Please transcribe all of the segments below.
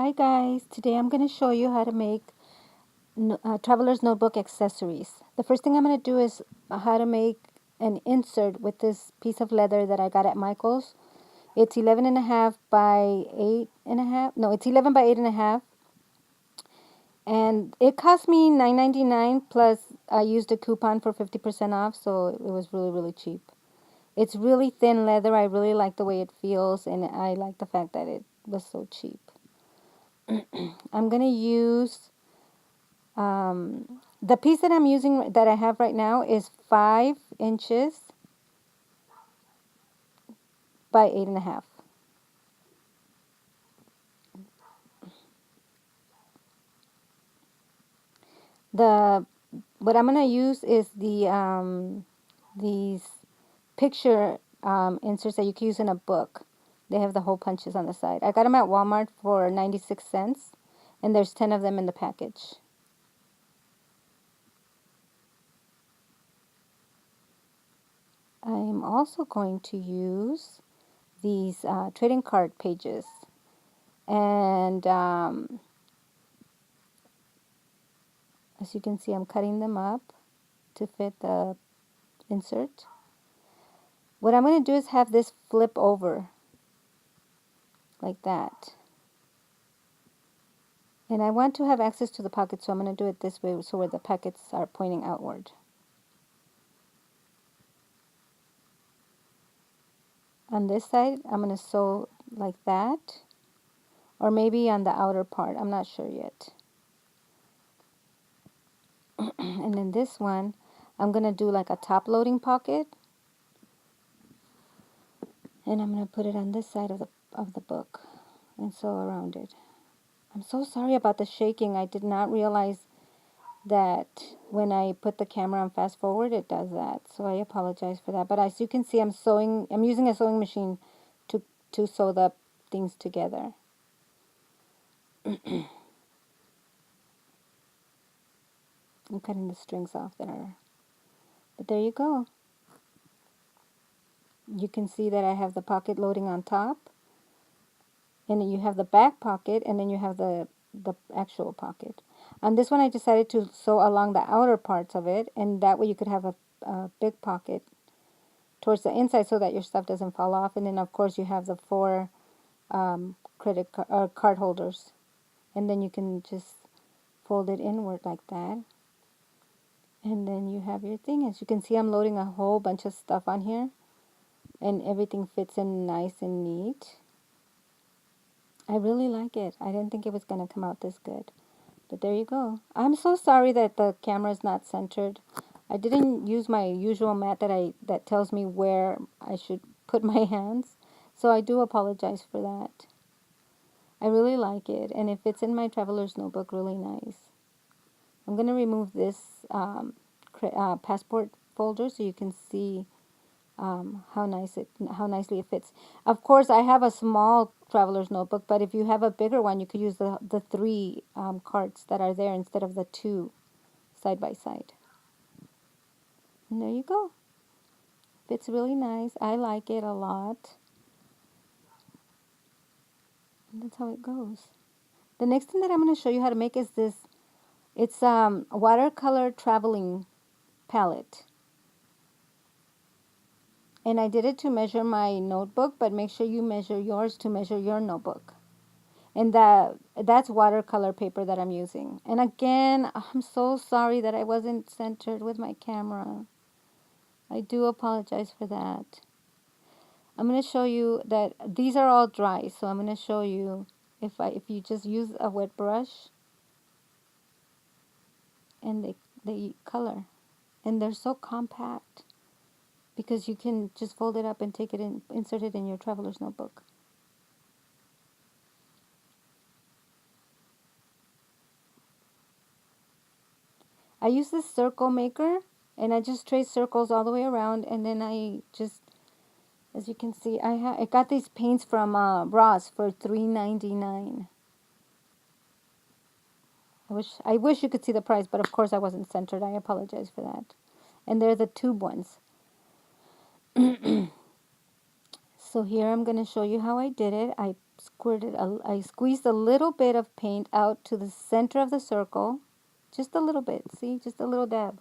Hi guys, today I'm going to show you how to make traveler's notebook accessories. The first thing I'm going to do is how to make an insert with this piece of leather that I got at Michael's. It's 11 and a half by 8 and a half. No, it's 11 by 8 and a half. And it cost me $9.99 plus I used a coupon for 50% off, so it was really, really cheap. It's really thin leather. I really like the way it feels, and I like the fact that it was so cheap. I'm going to use the piece that I'm using, that I have right now, is 5 inches by 8 and a half. What I'm gonna use is these picture inserts that you can use in a book. They have the hole punches on the side. I got them at Walmart for 96 cents, and there's 10 of them in the package. I'm also going to use these trading card pages, and as you can see, I'm cutting them up to fit the insert. What I'm going to do is have this flip over like that. And I want to have access to the pocket, so I'm going to do it this way, so where the pockets are pointing outward. On this side, I'm going to sew like that, or maybe on the outer part. I'm not sure yet. And then this one, I'm going to do like a top loading pocket, and I'm going to put it on this side of the book and sew around it. I'm so sorry about the shaking. I did not realize that when I put the camera on fast forward, it does that. So I apologize for that. But as you can see, I'm using a sewing machine to sew the things together. I'm cutting the strings off there. But there you go. You can see that I have the pocket loading on top, and then you have the back pocket, and then you have the actual pocket. On this one, I decided to sew along the outer parts of it, and that way you could have a big pocket towards the inside so that your stuff doesn't fall off. And then of course you have the 4 card holders, and then you can just fold it inward like that, and then you have your thing. As you can see, I'm loading a whole bunch of stuff on here, and everything fits in nice and neat. I really like it. I didn't think it was going to come out this good, but there you go. I'm so sorry that the camera is not centered. I didn't use my usual mat that tells me where I should put my hands, so I do apologize for that. I really like it, and it fits in my traveler's notebook really nice. I'm going to remove this passport folder so you can see how nicely it fits. Of course, I have a small traveler's notebook, but if you have a bigger one, you could use the 3 cards that are there instead of the 2 side by side. And there you go. Fits really nice. I like it a lot. And that's how it goes. The next thing that I'm going to show you how to make is this. It's a watercolor traveling palette. And I did it to measure my notebook, but make sure you measure yours to measure your notebook. And that's watercolor paper that I'm using. And again, I'm so sorry that I wasn't centered with my camera. I do apologize for that. I'm going to show you that these are all dry, so I'm going to show you if you just use a wet brush, and they color, and they're so compact because you can just fold it up and take it in, insert it in your traveler's notebook. I use this circle maker, and I just trace circles all the way around, and then I just, as you can see, I got these paints from Ross for $3.99. I wish you could see the price, but of course I wasn't centered. I apologize for that. And they're the tube ones. So here I'm going to show you how I did it. I squeezed a little bit of paint out to the center of the circle. Just a little bit, see? Just a little dab.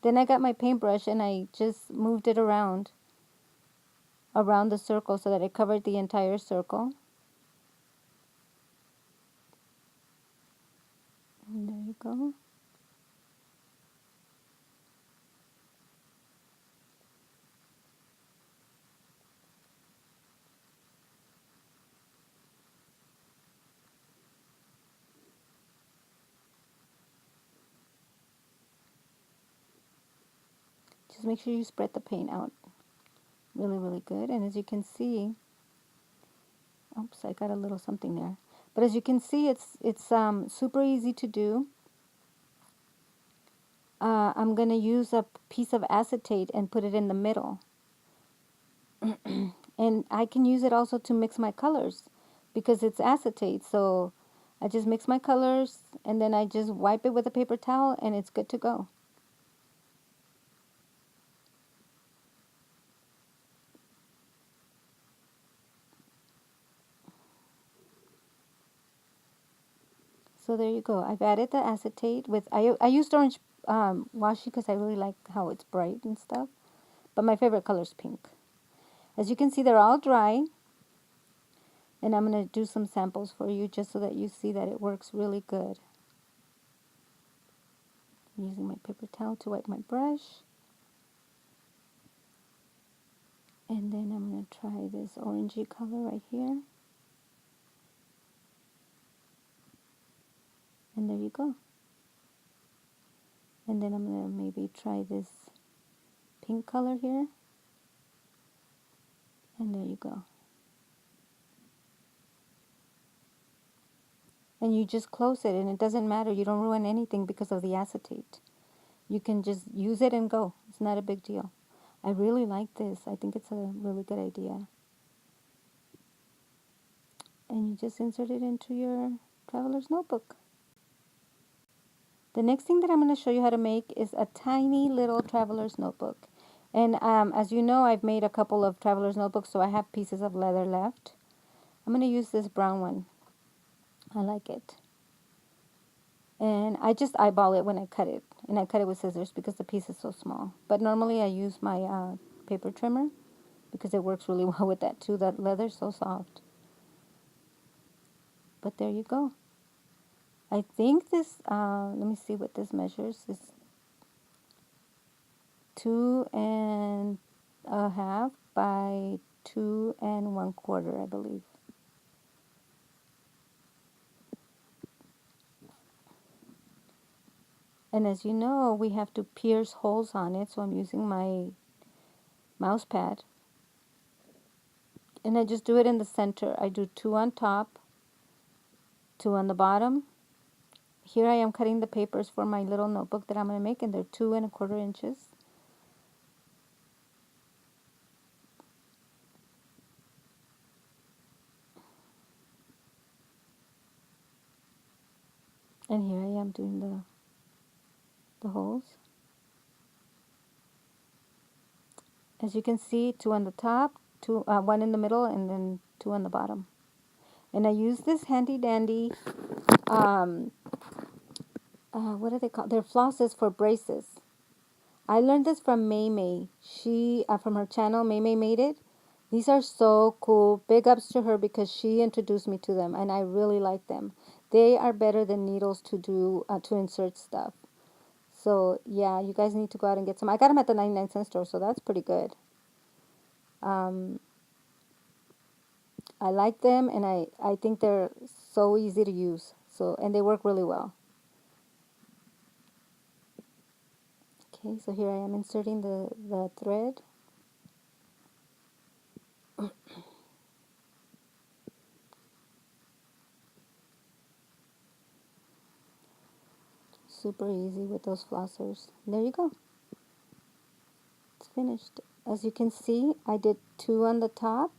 Then I got my paintbrush and I just moved it around the circle so that it covered the entire circle. And there you go. Just make sure you spread the paint out really, really good. And as you can see, oops, I got a little something there. But as you can see, it's super easy to do. I'm going to use a piece of acetate and put it in the middle. And I can use it also to mix my colors because it's acetate. So I just mix my colors and then I just wipe it with a paper towel and it's good to go. So there you go. I've added the acetate with, I used orange washi because I really like how it's bright and stuff. But my favorite color is pink. As you can see, they're all dry. And I'm going to do some samples for you just so that you see that it works really good. I'm using my paper towel to wipe my brush. And then I'm going to try this orangey color right here. And there you go. And then I'm going to maybe try this pink color here. And there you go. And you just close it and it doesn't matter. You don't ruin anything because of the acetate. You can just use it and go. It's not a big deal. I really like this. I think it's a really good idea. And you just insert it into your traveler's notebook. The next thing that I'm going to show you how to make is a tiny little traveler's notebook. And as you know, I've made a couple of traveler's notebooks, so I have pieces of leather left. I'm going to use this brown one. I like it. And I just eyeball it when I cut it. And I cut it with scissors because the piece is so small. But normally I use my paper trimmer because it works really well with that too. That leather's so soft. But there you go. I think this, let me see what this measures. It's 2.5 by 2 1/4, I believe. And as you know, we have to pierce holes on it, so I'm using my mouse pad. And I just do it in the center. I do 2 on top, 2 on the bottom. Here I am cutting the papers for my little notebook that I'm going to make, and they're 2 1/4 inches. And here I am doing the holes. As you can see, 2 on the top, 1 in the middle, and then 2 on the bottom. And I use this handy dandy, what are they called? They're flosses for braces. I learned this from May May. She, from her channel, May May Made It. These are so cool. Big ups to her because she introduced me to them, and I really like them. They are better than needles to do, to insert stuff. So, yeah, you guys need to go out and get some. I got them at the 99-cent store, so that's pretty good. I like them, and I think they're so easy to use. So, and they work really well. Okay, so here I am inserting the thread. Super easy with those flossers. There you go. It's finished. As you can see, I did 2 on the top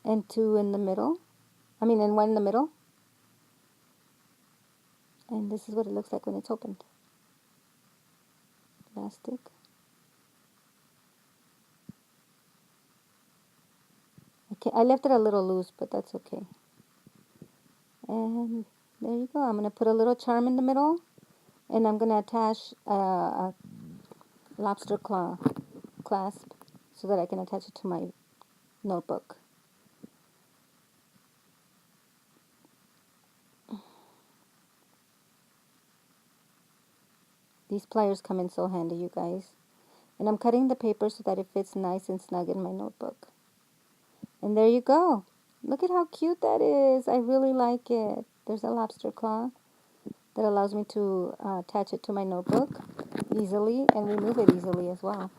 and 2 in the middle. And 1 in the middle. And this is what it looks like when it's opened. Elastic. I left it a little loose, but that's okay. And there you go. I'm going to put a little charm in the middle, and I'm going to attach a lobster claw clasp so that I can attach it to my notebook. These pliers come in so handy, you guys. And I'm cutting the paper so that it fits nice and snug in my notebook. And there you go. Look at how cute that is. I really like it. There's a lobster claw that allows me to attach it to my notebook easily and remove it easily as well.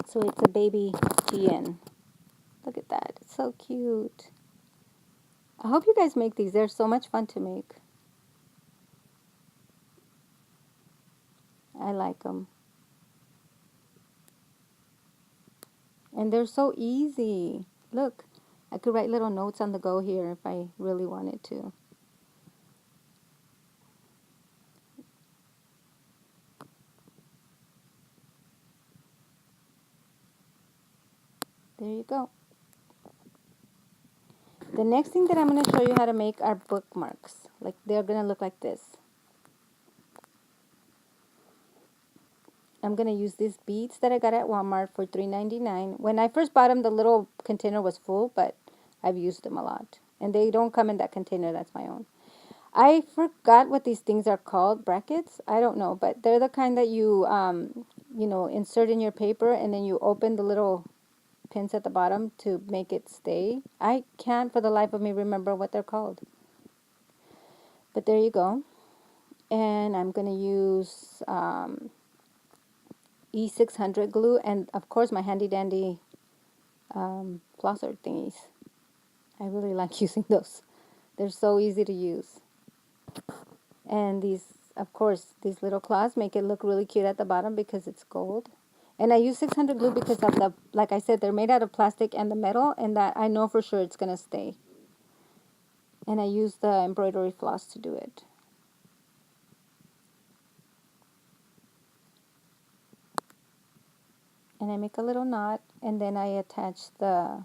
So it's a baby GN. Look at that. It's so cute. I hope you guys make these. They're so much fun to make. I like them. And they're so easy. Look, I could write little notes on the go here if I really wanted to. There you go. The next thing that I'm going to show you how to make are bookmarks. Like, they're going to look like this. I'm going to use these beads that I got at Walmart for $3.99. When I first bought them, the little container was full, but I've used them a lot. And they don't come in that container. That's my own. I forgot what these things are called. Brackets? I don't know. But they're the kind that you, insert in your paper, and then you open the little pins at the bottom to make it stay. I can't for the life of me remember what they're called. But there you go. And I'm going to use E600 glue and, of course, my handy dandy flosser thingies. I really like using those. They're so easy to use. And these, of course, these little claws make it look really cute at the bottom because it's gold. And I use 600 glue because of the, like I said, they're made out of plastic and the metal, and that I know for sure it's going to stay. And I use the embroidery floss to do it. And I make a little knot, and then I attach the,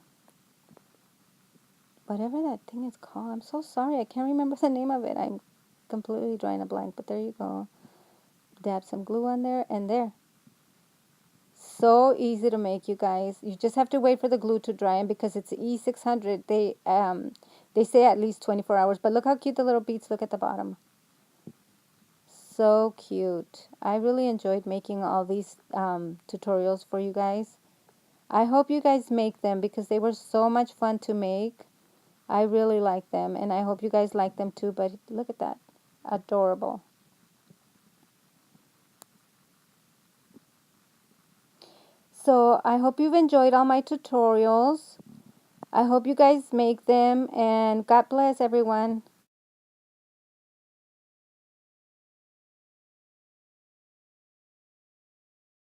whatever that thing is called. I'm so sorry, I can't remember the name of it. I'm completely drawing a blank, but there you go. Dab some glue on there, and there. So easy to make, you guys. You just have to wait for the glue to dry, and because it's E600, they say at least 24 hours. But look how cute the little beads look at the bottom. So cute. I really enjoyed making all these tutorials for you guys. I hope you guys make them because they were so much fun to make. I really like them, and I hope you guys like them too. But look at that. Adorable. So I hope you've enjoyed all my tutorials. I hope you guys make them, and God bless everyone.